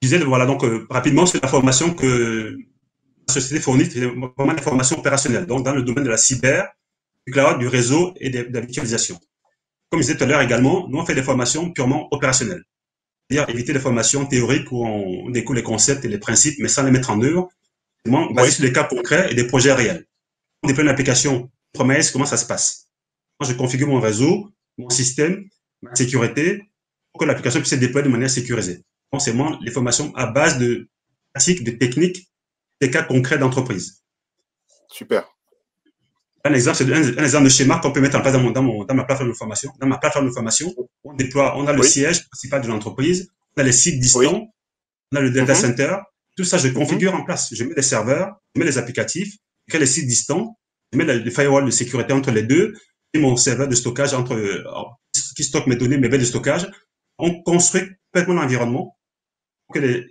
Je disais, voilà, donc rapidement, c'est la formation que la société fournit, c'est vraiment la formation opérationnelle. Donc, dans le domaine de la cyber, du cloud, du réseau et de la virtualisation. Comme je disais tout à l'heure également, nous, on fait des formations purement opérationnelles. C'est-à-dire éviter les formations théoriques où on découle les concepts et les principes, mais sans les mettre en œuvre, vraiment basé sur des cas concrets et des projets réels. On déploie une application Promise, comment ça se passe? Moi, je configure mon réseau, mon système, ma sécurité, pour que l'application puisse se déployer de manière sécurisée. Donc, c'est vraiment les formations à base de pratiques, de techniques, des cas concrets d'entreprise. Super. Un exemple, c'est un exemple de schéma qu'on peut mettre en place dans ma plateforme de formation. Dans ma plateforme de formation, on a le siège principal de l'entreprise, on a les sites distants, on a le data center. Tout ça, je configure en place. Je mets les serveurs, je mets les applicatifs, je crée les sites distants, je mets le firewall de sécurité entre les deux, et mon serveur de stockage qui stocke mes données, mes baies de stockage. On construit complètement l'environnement pour que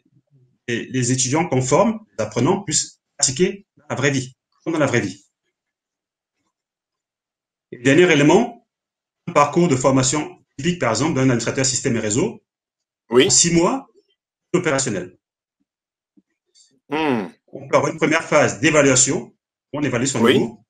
les étudiants conformes, les apprenants, puissent pratiquer dans la vraie vie, comme dans la vraie vie. Et dernier élément, un parcours de formation typique, par exemple, d'un administrateur système et réseau. Oui. En 6 mois, opérationnel. On peut avoir une première phase d'évaluation. On évalue son niveau.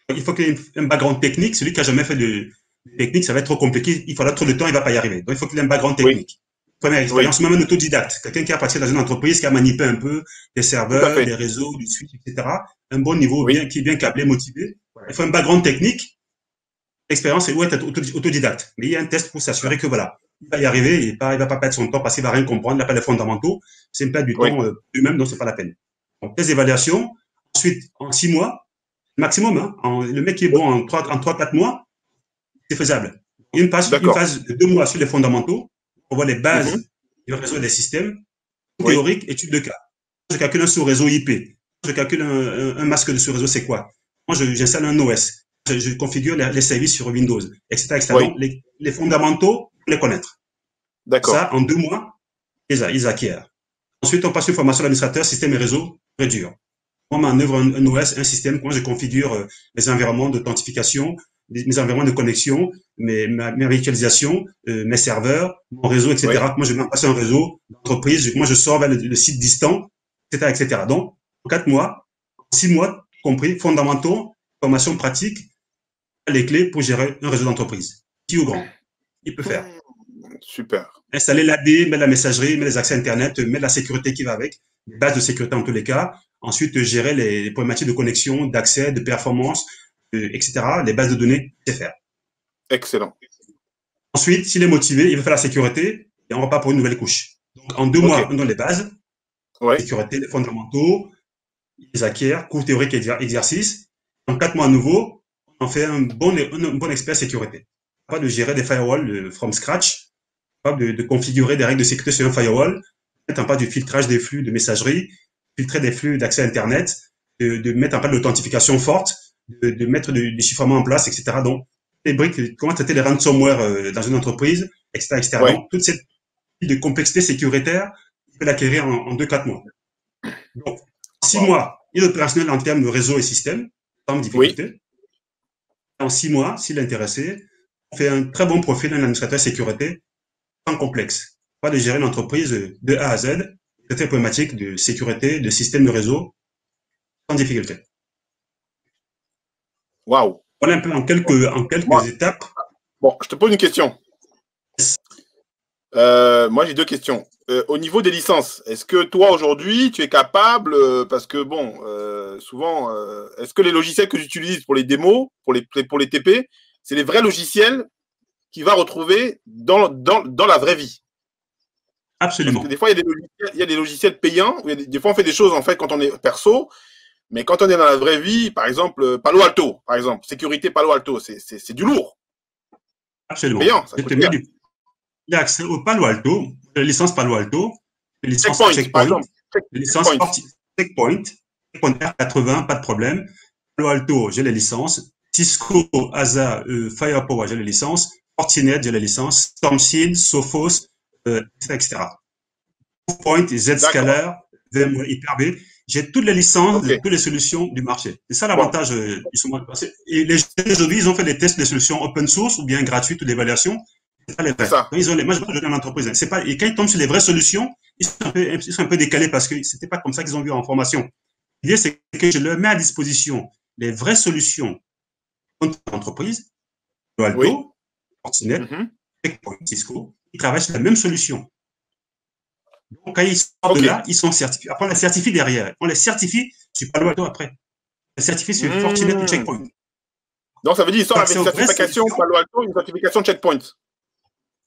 Il faut qu'il y ait un background technique. Celui qui n'a jamais fait de technique, ça va être trop compliqué. Il faudra trop de temps, il ne va pas y arriver. Donc, il faut qu'il ait un background technique. Première expérience, même un autodidacte. Quelqu'un qui a pratiqué dans une entreprise, qui a manipulé un peu des serveurs, des réseaux, du switch, etc. Un bon niveau, qui est bien câblé, motivé. Il faut un background technique. L'expérience, c'est où être autodidacte. Mais il y a un test pour s'assurer que voilà, il va y arriver, il va pas perdre son temps parce qu'il va rien comprendre, il n'a pas les fondamentaux. C'est une perte du temps lui-même, donc c'est pas la peine. Donc, les évaluations. Ensuite, en 6 mois, maximum, hein, le mec qui est bon en 3-4 mois, c'est faisable. Une phase de 2 mois sur les fondamentaux. On voit les bases du réseau et des systèmes. Théorique, étude de cas. Je calcule un sous-réseau IP. Je calcule un masque de sous-réseau, c'est quoi? Moi, j'installe un OS. Je configure les services sur Windows, etc. etc. Donc, les fondamentaux, pour les connaître. D'accord. Ça, en 2 mois, ils acquièrent. Ensuite, on passe une formation d'administrateur, système et réseau, très dur. On met en œuvre un OS, un système, comment je configure mes environnements d'authentification, mes environnements de connexion, ma virtualisation, mes serveurs, mon réseau, etc. Moi, je mets en place un réseau d'entreprise, moi, je sors vers le site distant, etc., etc. Donc, en 4 mois, 6 mois, compris, fondamentaux, formation pratique, les clés pour gérer un réseau d'entreprise. Petit ou grand, il peut faire. Super. Installer l'AD, mettre la messagerie, mettre les accès Internet, mettre la sécurité qui va avec, les bases de sécurité en tous les cas. Ensuite, gérer les problématiques de connexion, d'accès, de performance, etc. Les bases de données, c'est faire. Excellent. Ensuite, s'il est motivé, il va faire la sécurité et on repart pour une nouvelle couche. Donc, en 2 mois, on donne les bases, sécurité, les fondamentaux, les acquiert, cours théorique et exercice. En 4 mois à nouveau, on fait un bon expert sécurité. Capable de gérer des firewalls from scratch, capable de configurer des règles de sécurité sur un firewall, mettre en place du filtrage des flux de messagerie, filtrer des flux d'accès Internet, de mettre en place de l'authentification forte, de mettre du chiffrement en place, etc. Donc, les briques, comment traiter les ransomware dans une entreprise, etc. etc. Donc, toute cette de complexité sécuritaire, il peut l'acquérir en 2-4 mois. Donc, 6 mois, il est opérationnel en termes de réseau et système, sans difficulté. En 6 mois, s'il est intéressé, on fait un très bon profil d'un administrateur sécurité sans complexe. Pas de gérer une entreprise de A à Z, traiter les problématiques de sécurité, de système de réseau, sans difficulté. Waouh! Voilà un peu en quelques étapes. Bon, je te pose une question. Moi, j'ai 2 questions. Au niveau des licences, est-ce que toi, aujourd'hui, tu es capable, parce que, bon, souvent, est-ce que les logiciels que j'utilise pour les démos, pour les TP, c'est les vrais logiciels qu'il va retrouver dans la vraie vie? Absolument. Parce que des fois, il y a des logiciels payants, des fois, on fait des choses, en fait, quand on est perso, mais quand on est dans la vraie vie, par exemple, Palo Alto, par exemple, sécurité Palo Alto, c'est du lourd. Absolument. Payant, ça coûte cher. Il y a accès au Palo Alto, les licences Palo Alto, les licences Checkpoint, les licences Checkpoint, R80, pas de problème. Palo Alto, j'ai les licences. Cisco, ASA, Firepower, j'ai les licences. Fortinet, j'ai les licenses. Stormshield, Sophos, etc. Proofpoint, Zscaler, VMware, Hyper-V. J'ai toutes les licences de toutes les solutions du marché. C'est ça l'avantage du Sommelier. Et les gens aujourd'hui, ils ont fait des tests des solutions open source ou bien gratuites ou d'évaluation. C'est pas les vrais. Ils ont moi, je donne à l'entreprise. C'est pas, et quand ils tombent sur les vraies solutions, ils sont un peu décalés parce que c'était pas comme ça qu'ils ont vu en formation. L'idée, c'est que je leur mets à disposition les vraies solutions contre l'entreprise, Palo Alto, Oui. Fortinet, Checkpoint, Cisco, ils travaillent sur la même solution. Donc, quand ils sortent de là, ils sont certifiés. Après, on les certifie derrière. On les certifie sur Palo Alto après. On les certifie sur Fortinet ou Checkpoint. Donc, ça veut dire qu'ils sortent avec une certification Palo Alto, une certification Checkpoint.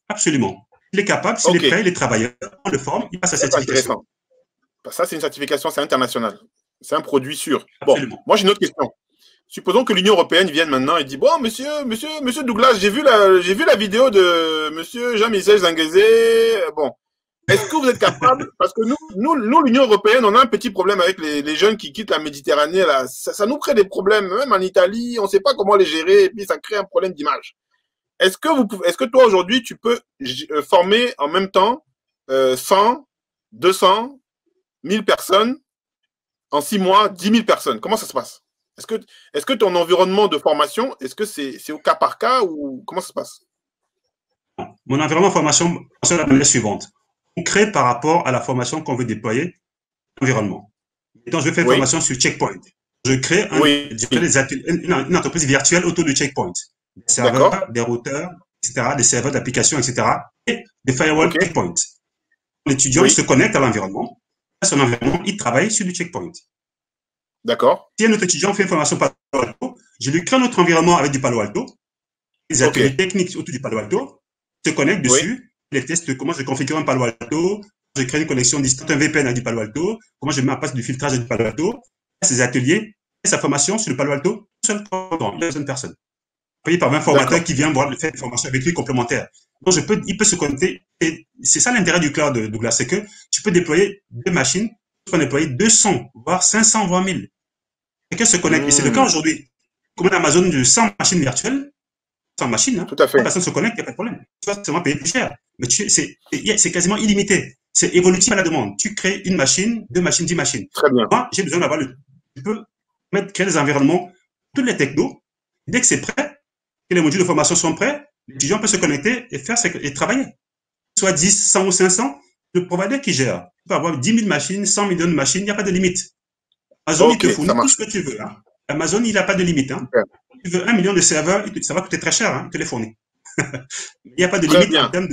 Absolument. Il est capable, s'il est prêt, les travailleurs, on le forme, il passe à cette certification. Ça, c'est une certification, c'est international. C'est un produit sûr. Absolument. Bon, moi, j'ai une autre question. Supposons que l'Union européenne vienne maintenant et dit bon, monsieur Douglas, j'ai vu la vidéo de monsieur Jean-Michel Zangezé. Bon, est-ce que vous êtes capable, parce que nous l'Union européenne, on a un petit problème avec les jeunes qui quittent la Méditerranée là. Ça nous crée des problèmes, même en Italie, on ne sait pas comment les gérer et puis ça crée un problème d'image. Est-ce que toi aujourd'hui tu peux former en même temps 100, 200, 1000 personnes en 6 mois, 10 000 personnes? Comment ça se passe? Est-ce que ton environnement de formation, est-ce que c'est au cas par cas ou comment ça se passe? Mon environnement de formation fonctionne de la manière suivante. On crée par rapport à la formation qu'on veut déployer l'environnement. Donc, je vais faire une formation sur Checkpoint. Je crée une entreprise virtuelle autour du Checkpoint. Des serveurs, des routeurs, etc., des serveurs d'applications, etc., et des firewalls Checkpoint. L'étudiant, il se connecte à l'environnement. Son environnement, il travaille sur du Checkpoint. D'accord. Si un autre étudiant fait une formation Palo Alto, je lui crée notre environnement avec du Palo Alto, des ateliers techniques autour du Palo Alto, se connecte dessus, les tests, comment je configure un Palo Alto, je crée une connexion distante, un VPN avec du Palo Alto, comment je mets en place du filtrage du Palo Alto, ces ateliers, et sa formation sur le Palo Alto, seul temps, il n'y a besoin de personne. Payé par un formateur qui vient voir faire une formation avec lui complémentaire. Donc, il peut se connecter, et c'est ça l'intérêt du cloud, Douglas, c'est que tu peux déployer 2 machines, tu peux déployer 200, voire 500, voire 1000. Quelqu'un se connecte. Et c'est le cas aujourd'hui. Comme Amazon de 100 machines virtuelles, 100 machines, hein, tout à fait. Personne se connecte, il n'y a pas de problème. Tu vas seulement payer plus cher. Mais c'est quasiment illimité. C'est évolutif à la demande. Tu crées une machine, 2 machines, 10 machines. Très bien. Moi, j'ai besoin d'avoir je peux créer des environnements, tous les technos. Dès que c'est prêt, que les modules de formation sont prêts, l'étudiant peut se connecter et travailler. Soit 10, 100 ou 500, le provider qui gère. Tu peux avoir 10 000 machines, 100 millions de machines, il n'y a pas de limite. Amazon, il te fournit tout ce que tu veux. Hein. Amazon, il n'a pas de limite. Hein. Tu veux 1 million de serveurs, ça va coûter très cher, hein, il te les fournit. Il n'y a pas de limite en termes